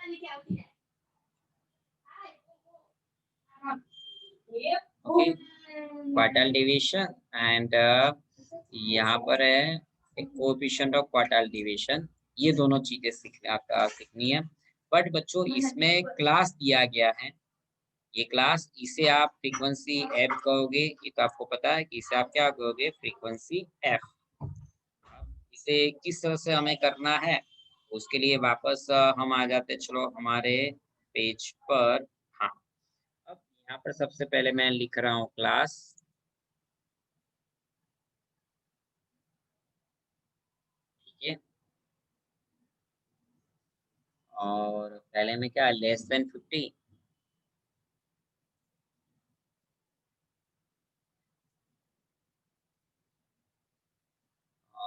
Okay, quartile division and यहाँ पर है एक कोएफिशिएंट ऑफ क्वार्टाइल डिवीजन। ये दोनों चीजें सीखनी है। बट बच्चों इसमें क्लास दिया गया है, ये क्लास, इसे आप फ्रीक्वेंसी एफ कहोगे, ये तो आपको पता है कि इसे आप क्या कहोगे, फ्रीक्वेंसी एफ। इसे किस तरह से हमें करना है उसके लिए वापस हम आ जाते, चलो हमारे पेज पर। हाँ, अब यहाँ पर सबसे पहले मैं लिख रहा हूँ क्लास, ठीक है। और पहले में क्या, लेस देन 50,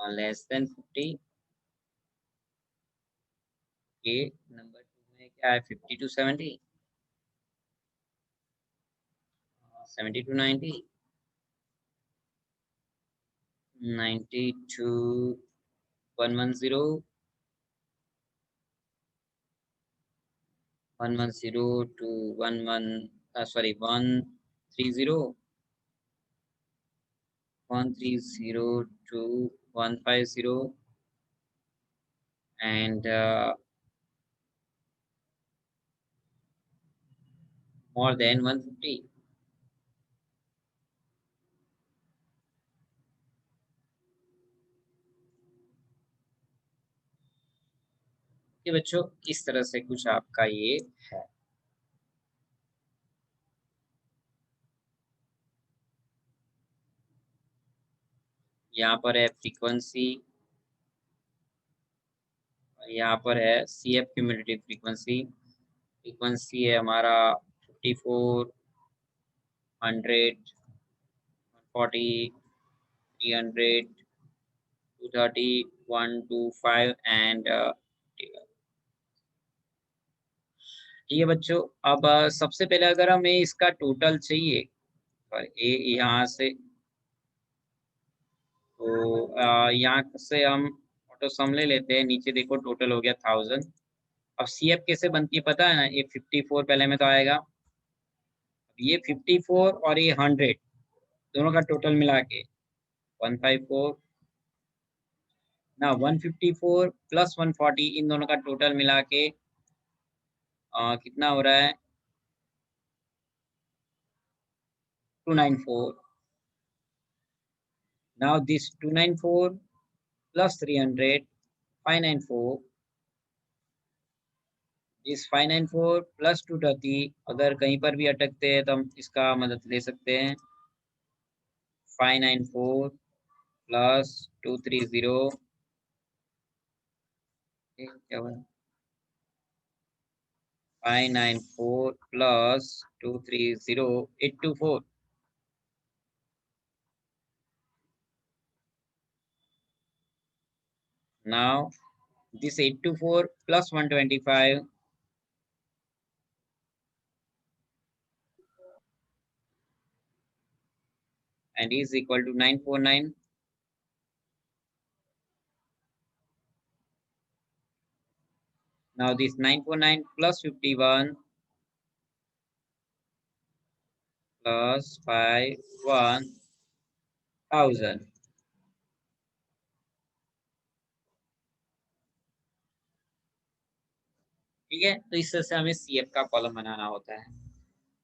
लेस देन 50 के। नंबर 2 में क्या है, 50 to 70, 70 to 90, 90 to 110, 110 to 130, 130 to 150, and more than 150। ये बच्चों इस तरह से कुछ आपका ये है। यहाँ पर है फ्रीक्वेंसी, यहाँ पर है C F cumulative frequency. Frequency है हमारा 54, 100, 140, 300, 230, 125 एंड ठीक है बच्चों। अब सबसे पहले अगर हमें इसका टोटल चाहिए, और ए यहाँ से, तो यहाँ से हम ऑटो सम ले लेते हैं। नीचे देखो टोटल हो गया 1000। अब सी एफ कैसे बनती है पता है ना, ये 54 पहले में तो आएगा, ये 54 और ये 100 दोनों का टोटल मिला के 154 ना, 154 प्लस 140 इन दोनों का टोटल मिला के कितना हो रहा है, 294। नाउ दिस 294 प्लस 300, 594, इस 594 प्लस 230, अगर कहीं पर भी अटकते हैं तो हम इसका मदद ले सकते हैं। 594 प्लस 230, क्या हुआ, 594 plus 230, 824। Now this 824 plus 125, and is equal to 949. Now this 949 plus 51 plus 1000, ठीक है। तो इस तरह से हमें सी एफ का कॉलम बनाना होता है।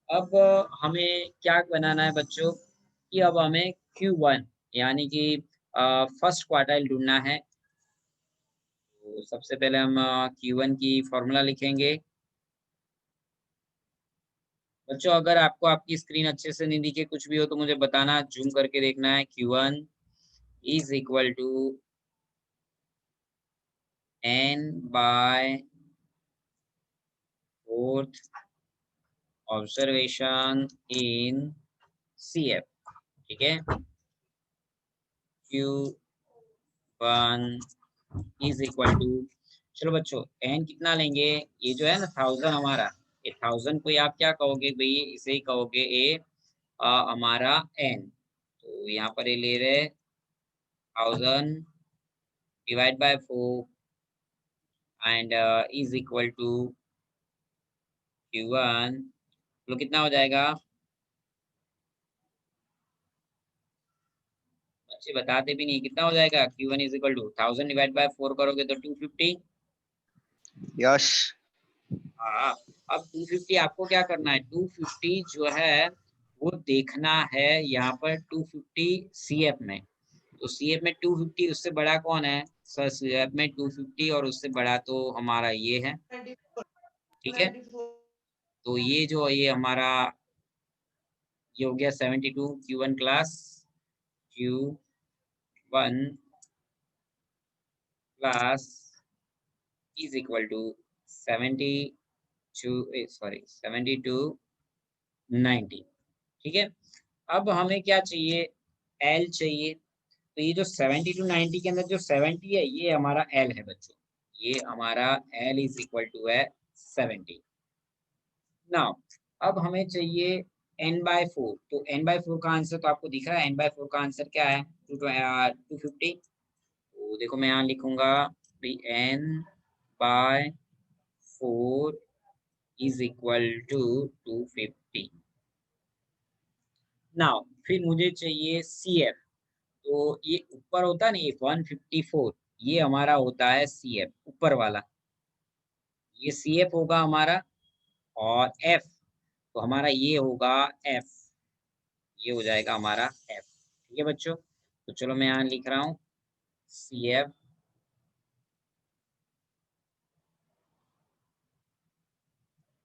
अब हमें क्या बनाना है बच्चों, कि अब हमें Q1 यानी कि फर्स्ट क्वार्टाइल ढूंढना है। तो सबसे पहले हम Q1 की फॉर्मूला लिखेंगे। बच्चों अगर आपको आपकी स्क्रीन अच्छे से नहीं दिखे, कुछ भी हो तो मुझे बताना, जूम करके देखना है। Q1 is equal to n by fourth observation in CF, ठीक है। Q1 इज इक्वल टू, चलो बच्चों n कितना लेंगे, ये जो है ना 1000 हमारा, ये 1000 को आप क्या कहोगे भाई, इसे ही कहोगे ए हमारा n। तो यहाँ पर ये ले रहे 1000 divide by 4 and is equal to Q1 तो कितना हो जाएगा? बच्चे बताते भी नहीं, कितना हो जाएगा? Q1 is equal to 1000 divide by 4 करोगे तो 250। यस। हाँ, अब 250 आपको क्या करना है, 250 जो है वो देखना है यहाँ पर 250 CF में। तो CF में 250, उससे बड़ा कौन है सर? CF में 250 और उससे बड़ा तो हमारा ये है, ठीक है। तो ये जो ये हमारा ये हो गया 72 Q1 class, Q1 class is equal to 72 ठीक है। अब हमें क्या चाहिए? L चाहिए। तो ये जो 70 to 90 के अंदर जो 70 है ये हमारा L है बच्चों, ये हमारा L इज इक्वल टू है 70। नाउ अब हमें चाहिए n/4। तो n/4 का आंसर तो आपको दिख रहा है, n/4 का आंसर क्या है? 250। तो देखो मैं यहाँ लिखूंगा n/4 is equal to 250। Now फिर मुझे चाहिए CF। तो ये ऊपर होता है ना, ये 154, ये हमारा होता है CF ऊपर वाला, ये CF होगा हमारा। और F तो हमारा ये होगा F, ये हो जाएगा हमारा F। ठीक है बच्चों, तो चलो मैं यहाँ लिख रहा हूँ CF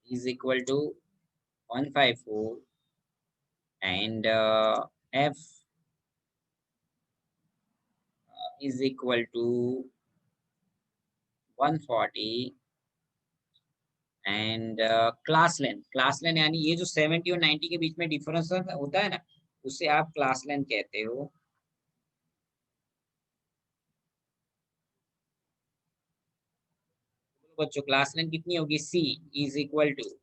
is equal to 154 and F is equal to 140 and class length यानी ये जो 70 और 90 के बीच में डिफरेंस होता है ना, उसे आप क्लास लेंथ कहते हो। बच्चों क्लास लेंथ कितनी होगी? C इज इक्वल टू,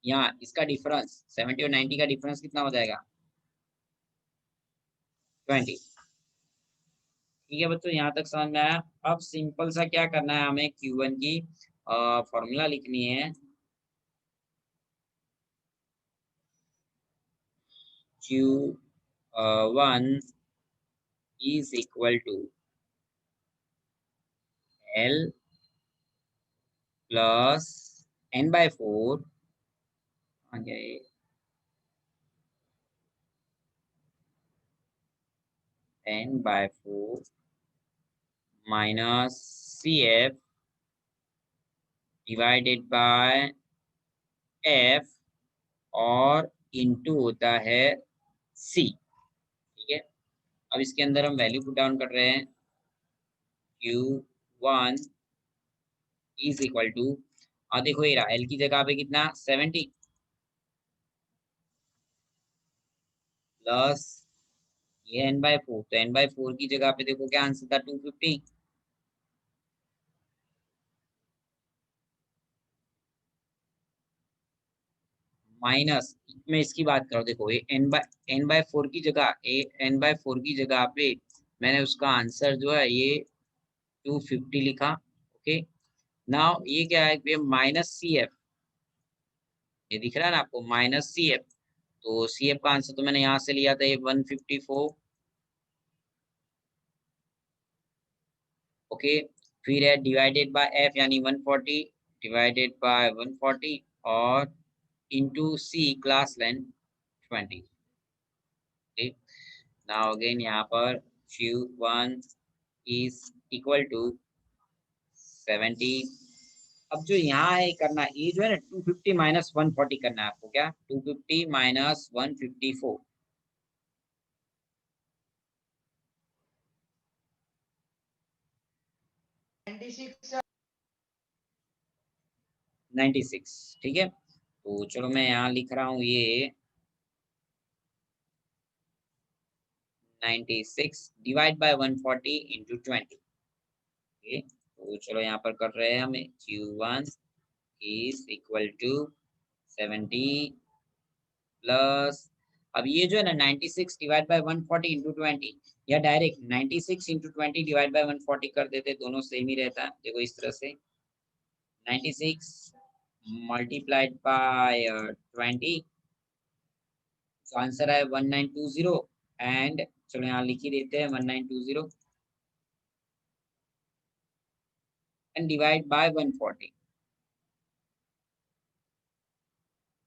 यहाँ इसका डिफरेंस 70 और 90 का डिफरेंस कितना हो जाएगा? 20। ठीक है बच्चों, यहाँ तक समझ में आया? अब सिंपल सा क्या करना है, हमें Q1 की फॉर्मूला लिखनी है। Q1 is equal to L plus n/4 आ गया, n/4 minus CF divided by F और इनटू होता है C। ठीक है, अब इसके अंदर हम वैल्यू पुट डाउन कर रहे हैं। Q1 इज इक्वल टू, और देखो ये रहा L की जगह पे कितना 70 प्लस ये n/4, तो n/4 की जगह पे देखो क्या आंसर था 250 माइनस में इसकी बात करो। देखो ये n/4 की जगह n/4 की जगह पे मैंने उसका आंसर जो है ये 250 लिखा। ओके, नाउ ये क्या है माइनस CF, ये दिख रहा है ना आपको माइनस CF। तो CF का आंसर तो मैंने यहाँ से लिया था ये 154। ओके, फिर है डिवाइडेड बाय F यानी 140 डिवाइडेड बाय 140 और into C class length 20। Okay, now again यहाँ पर Q1 इज इक्वल टू 70। अब जो यहाँ है करना, ये जो है ना 250 माइनस 140 करना है आपको, क्या 250 माइनस 154। 96। ठीक है, तो चलो मैं यहाँ लिख रहा हूँ ये 96 डिवाइड बाय 140 इंटू 20। ओके, तो चलो यहाँ पर कर रहे हैं हमें Q1 is equal to 70 plus, अब ये जो है ना 96 डिवाइड बाय 140 इंटू 20, या डायरेक्ट 96 इंटू 20 डिवाइड बाय 140 कर देते, दोनों सेम ही रहता है। देखो इस तरह से 96 मल्टीप्लाइड बाय 20, तो आंसर है 1920 एंड चलो यहाँ लिख ही देते हैं 1920 एंड डिवाइड बाय 140।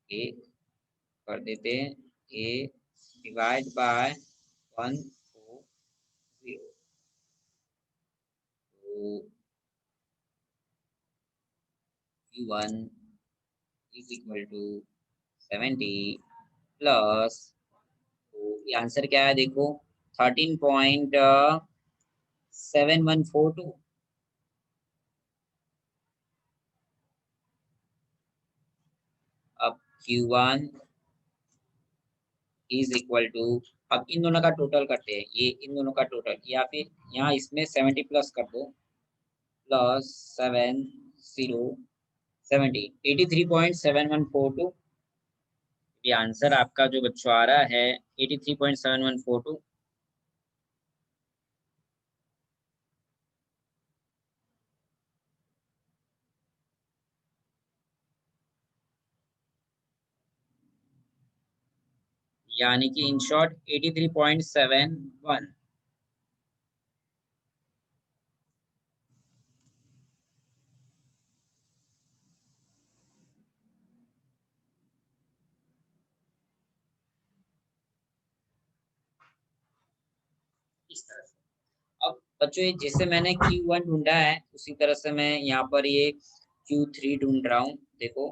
ए कर देते हैं ए डिवाइड बाय 140, तो Q1 is equal to 70 plus, तो ये आंसर क्या है देखो 13.7142। अब Q1 इज इक्वल टू, अब इन दोनों का टोटल करते हैं, ये इन दोनों का टोटल, या फिर यहाँ इसमें 70 प्लस कर दो, प्लस 83.7142। ये आंसर आपका जो बच्चों आ रहा है 83.7142। यानी कि इन शॉर्ट 83.71। इस तरह से। अब बच्चों जैसे मैंने Q1 ढूंढा है उसी तरह से मैं यहाँ पर ये Q3 ढूंढ रहा हूँ, देखो।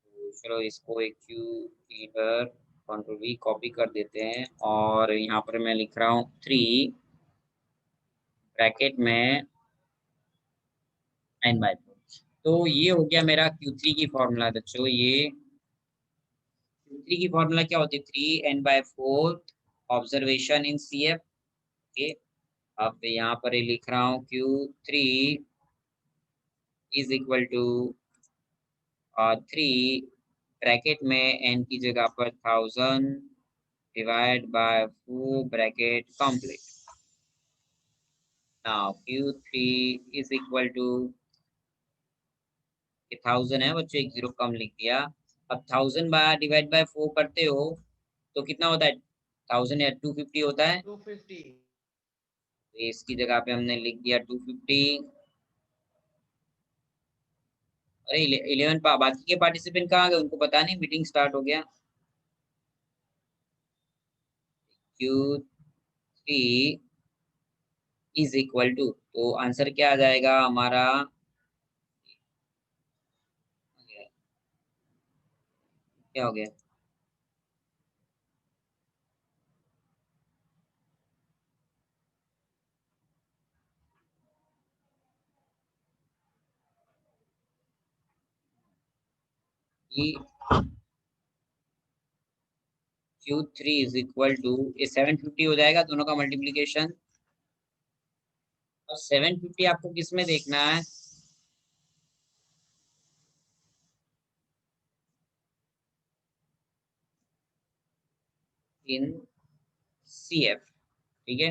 तो चलो इसको एक Q3 पर कंट्रोल V कॉपी कर देते हैं और यहाँ पर मैं लिख रहा हूँ 3 ब्रैकेट में n/4। तो ये हो गया मेरा Q3 की फॉर्मूला बच्चों। ये Q3 की फॉर्मूला क्या होती है, 3n/4 ऑब्जर्वेशन इन CF। ओके, अब यहाँ पर लिख रहा हूँ Q3 is equal to 3 bracket में n की जगह पर 1000 divide by 4 bracket complete. Now Q3 is equal to 1000 है बच्चों, एक जीरो कम लिख दिया। अब 1000 बाय डिवाइड बाय 4 करते हो तो कितना होता है, 1000 या 250 होता है। 250। तो इसकी जगह पे हमने लिख दिया 250। अरे 11 बाकी के पार्टिसिपेंट कहाँ गए, उनको पता नहीं मीटिंग स्टार्ट हो गया। Q3 इज इक्वल टू, तो आंसर क्या आ जाएगा हमारा, क्या हो गया, कि Q3 इज इक्वल टू, ये 750 हो जाएगा दोनों का मल्टीप्लीकेशन। और 750 आपको किस में देखना है, इन CF। ठीक है,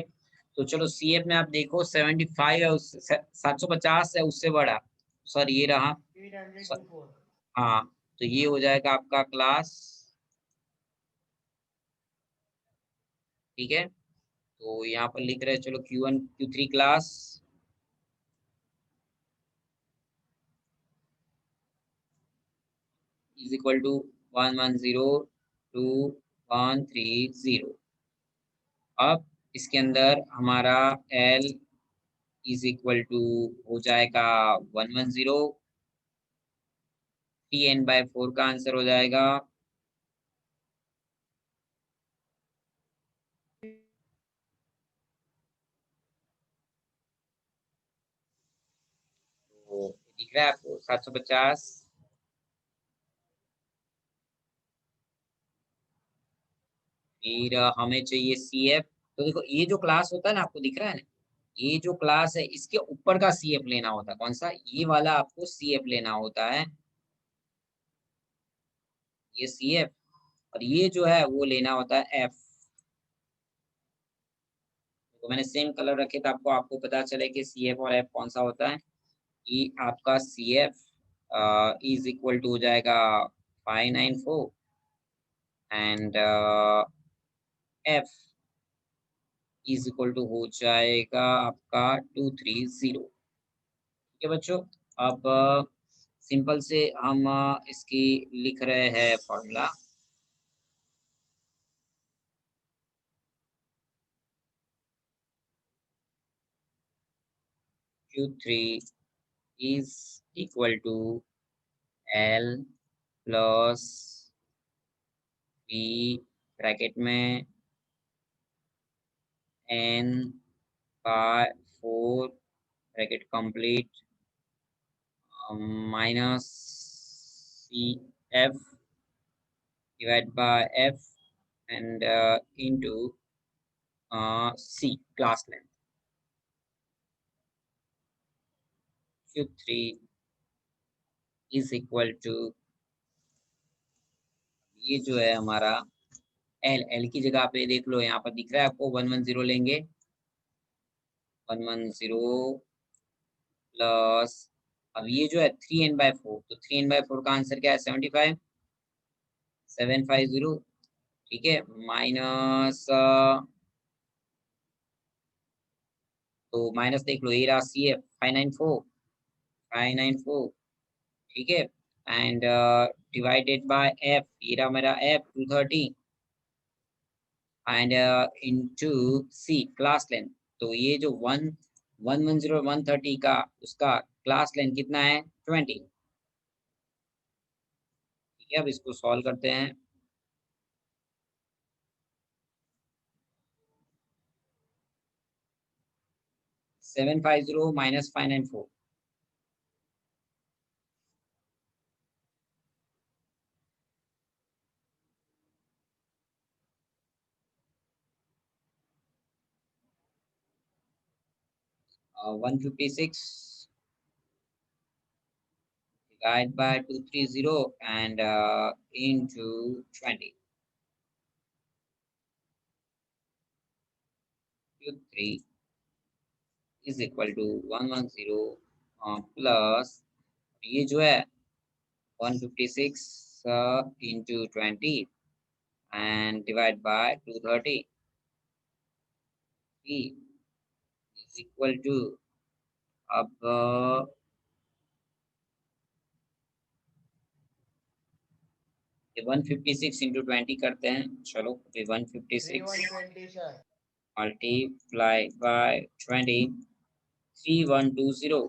तो चलो CF में आप देखो 75 है, 750 है उससे बड़ा, सर ये रहा। 824। हाँ, तो ये हो जाएगा आपका क्लास। ठीक है, तो यहाँ पर लिख रहे हैं चलो Q1 Q3 class is equal to 1102130। अब इसके अंदर हमारा L इज इक्वल टू हो जाएगा 110, Tn/4 का आंसर हो जाएगा। तो दिख रहा है आपको 750। फिर हमें चाहिए CF। तो देखो ये जो क्लास होता है ना, आपको दिख रहा है ना, ये जो क्लास है इसके ऊपर का CF लेना होता है, कौन सा, ये वाला आपको CF लेना होता है, ये CF। और ये जो है वो लेना होता है F। तो मैंने सेम कलर रखे तो आपको पता चले कि CF और F कौन सा होता है। ये आपका CF इज इक्वल टू हो जाएगा 594 and F is equal to हो जाएगा आपका 230। ठीक है बच्चों। अब सिंपल से हम इसकी लिख रहे हैं formula. Q3 is equal to L plus B bracket में N by 4 bracket complete minus CF divide by F and into C class length. Q3 is equal to, ये जो है हमारा एल की जगह पे देख लो, यहाँ पर दिख रहा है आपको 110 लेंगे। 110 प्लस, अब ये जो है 3n/4, तो 3n/4 का आंसर क्या है 75, 750। ठीक है, माइनस तो माइनस देख लो, ये रहा CF 594, 594। ठीक है, एंड डिवाइडेड बाय F, ये रहा मेरा F 230 and into C class length. तो ये जो 110 130 का उसका क्लास लेंथ कितना है 20। ठीक है, अब इसको सॉल्व करते हैं। 750 minus 594, 156 divided by 230 and into 20. Q3 is equal to 110 plus, ये जो है 156 into 20 and divide by 230 is equal to, अब ये 156 into 20 करते हैं। चलो, 156 multiply by 20, 3120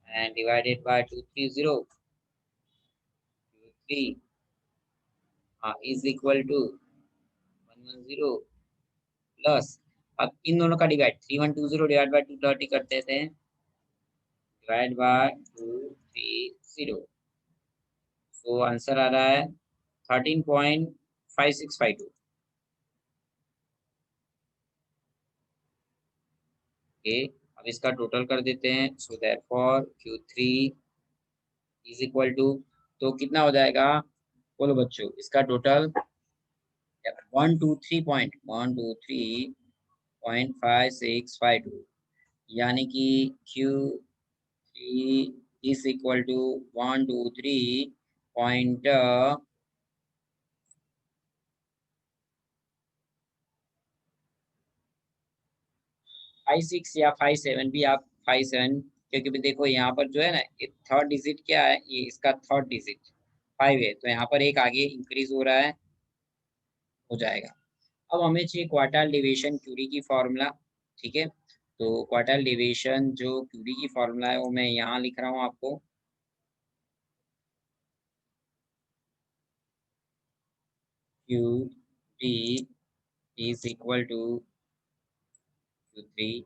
and divided by 230, 3 is equal to 110 plus, अब इन दोनों का डिवाइड 3120 डिवाइड बाय 230 करते थे, डिवाइड बाय 230, तो आंसर आ रहा है 13.5652। ओके, अब इसका टोटल कर देते हैं। So therefore Q3 is equal to, तो कितना हो जाएगा बोलो बच्चों इसका टोटल 123.5652, यानी कि Q3 इज इक्वल टू 123.56 या 57 भी, आप 57, क्योंकि भी देखो यहाँ पर जो है ना, ये थर्ड डिजिट क्या है, ये इसका थर्ड डिजिट 5 है, तो यहाँ पर एक आगे इंक्रीज हो रहा है, हो जाएगा। अब हमें चाहिए क्वार्टाइल डेविएशन क्यूरी की फॉर्मूला। ठीक है, तो क्वार्टाइल डेविएशन जो क्यूरी की फॉर्मूला है वो मैं यहाँ लिख रहा हूँ आपको। Q D is equal to Q3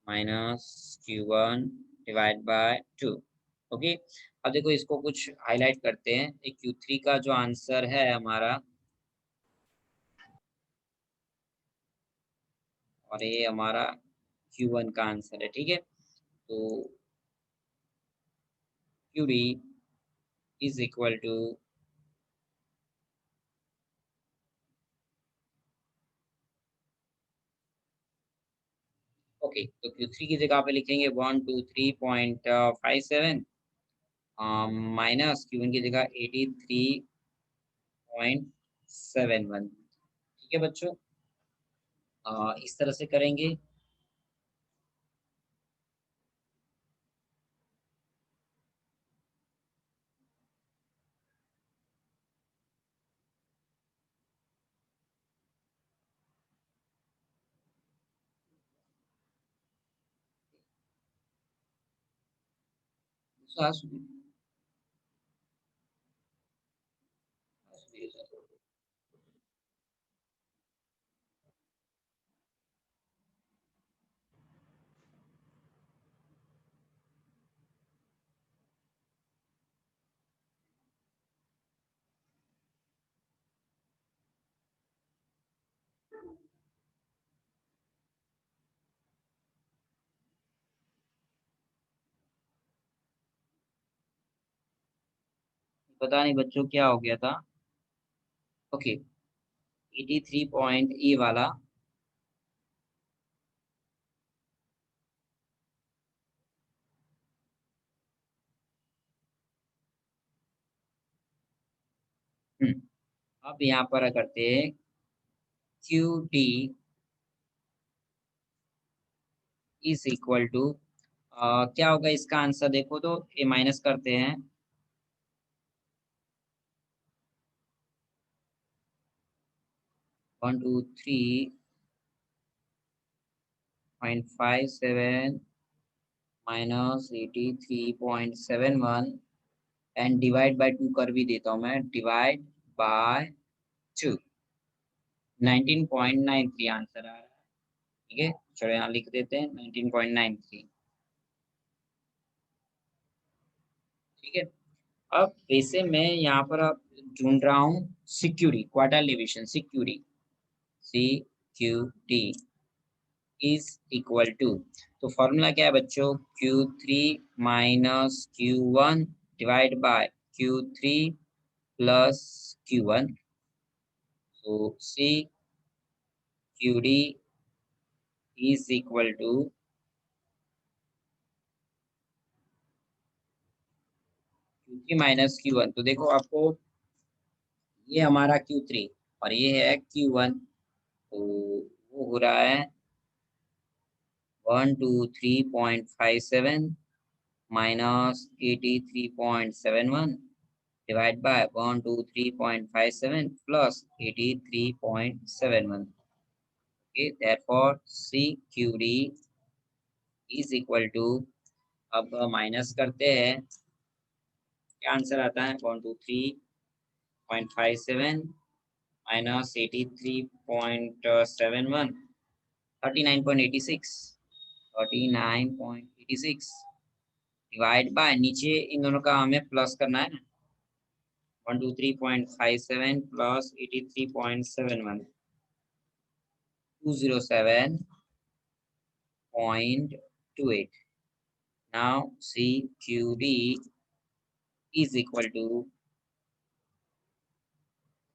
minus Q1 divide by 2। Okay, अब देखो इसको कुछ हाईलाइट करते हैं। एक Q3 का जो आंसर है हमारा, और ये हमारा Q1 का आंसर है। ठीक है, तो Q D is equal to, okay, तो Q3 की जगह पे लिखेंगे 123.57 माइनस Q1 की जगह 83.71। ठीक है बच्चों, इस तरह से करेंगे। पता नहीं बच्चों क्या हो गया था। ओके, 83 पॉइंट ई वाला अब यहाँ पर करते हैं Q T is equal to, क्या होगा इसका आंसर देखो तो, ये माइनस करते हैं 123.57 माइनस 83.71 एंड डिवाइड बाय 2 कर भी देता हूँ मैं, डिवाइड बाय 2, 19.93 आंसर आ रहा है। ठीक है, चलो यहाँ लिख देते हैं 19.93। ठीक है, अब वैसे मैं यहाँ पर अब ढूंढ रहा हूँ सिक्यूरी क्वार्टाइल डिवीजन, सिक्यूरी C Q D is equal to, तो फॉर्मूला क्या है बच्चों, Q3 minus Q1 divide by Q3 plus Q1, so C QD is equal to Q3 minus Q1। तो देखो आपको ये हमारा Q3 और ये है Q1, तो वो हो रहा है 123.57 minus 83.71 divide by 123.57 plus 83.71। Okay, therefore CQD is equal to, अब माइनस करते हैं, क्या आंसर आता है 123.57 माइनस 83.71, 39.86, 39.86 डिवाइड बाय, नीचे इन दोनों का हमें प्लस करना है ना, 123.57 plus 83.71, 207.28। Now CQD is equal to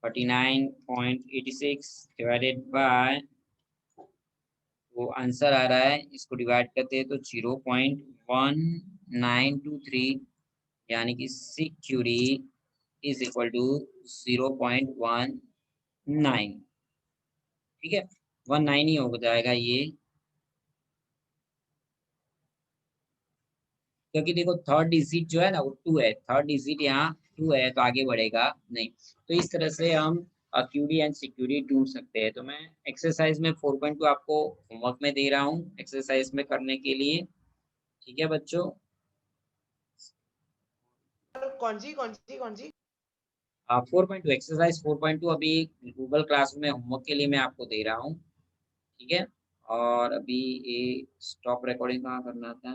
39.86 divided by, वो आंसर आ रहा है, इसको डिवाइड करते हैं तो 0.1923, यानी कि CQD इज इक्वल टू 0.19। ठीक है, 19 ही हो जाएगा ये, क्योंकि देखो थर्ड डिजिट जो है ना वो 2 है, थर्ड डिजिट यहाँ 2 है तो आगे बढ़ेगा नहीं। तो इस तरह से हम क्यूडी एंड सिक्यूडी ढूंढ सकते हैं। तो मैं एक्सरसाइज में 4.2 आपको होमवर्क में दे रहा हूँ एक्सरसाइज में करने के लिए। ठीक है बच्चों, कौन सी 4.2 एक्सरसाइज 4.2 अभी गूगल क्लासरूम में होमवर्क के लिए मैं आपको दे रहा हूँ। ठीक है, और अभी ये स्टॉप रिकॉर्डिंग कहाँ करना था।